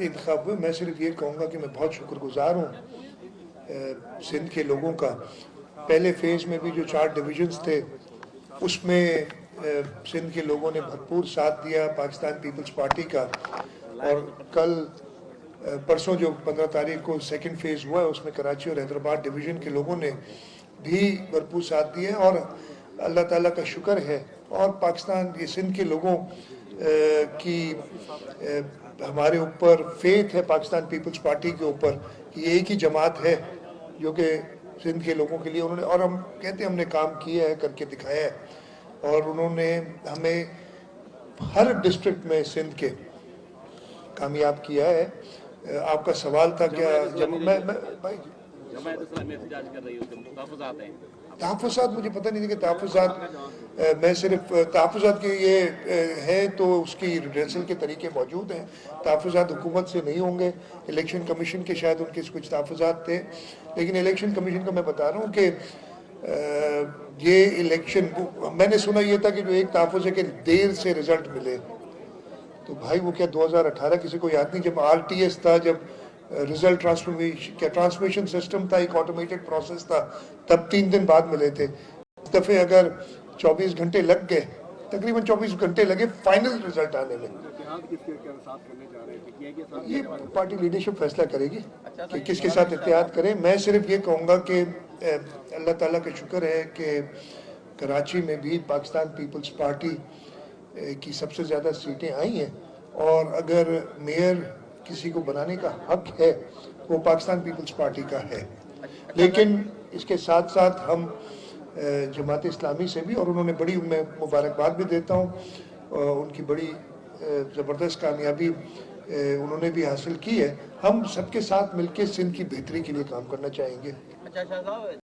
इंतखाब हुए। मैं सिर्फ ये कहूँगा कि मैं बहुत शुक्रगुजार हूँ सिंध के लोगों का। पहले फेज़ में भी जो 4 डिवीजन्स थे उसमें सिंध के लोगों ने भरपूर साथ दिया पाकिस्तान पीपल्स पार्टी का। और कल परसों जो 15 तारीख को सेकंड फेज़ हुआ है उसमें कराची और हैदराबाद डिवीज़न के लोगों ने भी भरपूर साथ दिए और अल्लाह ताला का शुक्र है और पाकिस्तान ये सिंध के लोगों की हमारे ऊपर फेथ है पाकिस्तान पीपल्स पार्टी के ऊपर कि एक ही जमात है जो कि सिंध के लोगों के लिए उन्होंने, और हम कहते हैं हमने काम किया है, करके दिखाया है। और उन्होंने हमें हर डिस्ट्रिक्ट में सिंध के कामयाब किया है। आपका सवाल था क्या जब मैं भाई तहफ़्फ़ुज़ात मुझे पता नहीं था कि तहफ़्फ़ुज़ात मैं सिर्फ तहफ़्फ़ुज़ात के ये है तो उसकी रिहर्सल के तरीके मौजूद हैं। तहफ़्फ़ुज़ात हुकूमत से नहीं होंगे, इलेक्शन कमीशन के शायद उनके कुछ तहफ़्फ़ुज़ात थे, लेकिन इलेक्शन कमीशन का मैं बता रहा हूँ कि ये इलेक्शन मैंने सुना ये था कि जो एक तहफ़्फ़ुज़ है कि देर से रिज़ल्ट मिले, तो भाई वो क्या 2018 किसी को याद नहीं जब RTS था, जब रिजल्ट ट्रांसमिशन सिस्टम था, एक ऑटोमेटेड प्रोसेस था, तब 3 दिन बाद मिले थे। इस दफ़े अगर 24 घंटे लग गए, तकरीबन 24 घंटे लगे फाइनल रिजल्ट आने में। ये पार्टी लीडरशिप फैसला करेगी कि किसके साथ इत्तेहाद करें। मैं सिर्फ ये कहूँगा कि अल्लाह ताला का शुक्र है कि कराची में भी पाकिस्तान पीपल्स पार्टी की सबसे ज़्यादा सीटें आई हैं, और अगर मेयर किसी को बनाने का हक है वो पाकिस्तान पीपल्स पार्टी का है। लेकिन इसके साथ साथ हम जमात इस्लामी से भी, और उन्होंने बड़ी, मैं मुबारकबाद भी देता हूँ, उनकी बड़ी ज़बरदस्त कामयाबी उन्होंने भी हासिल की है। हम सबके साथ मिलकर सिंध की बेहतरी के लिए काम करना चाहेंगे।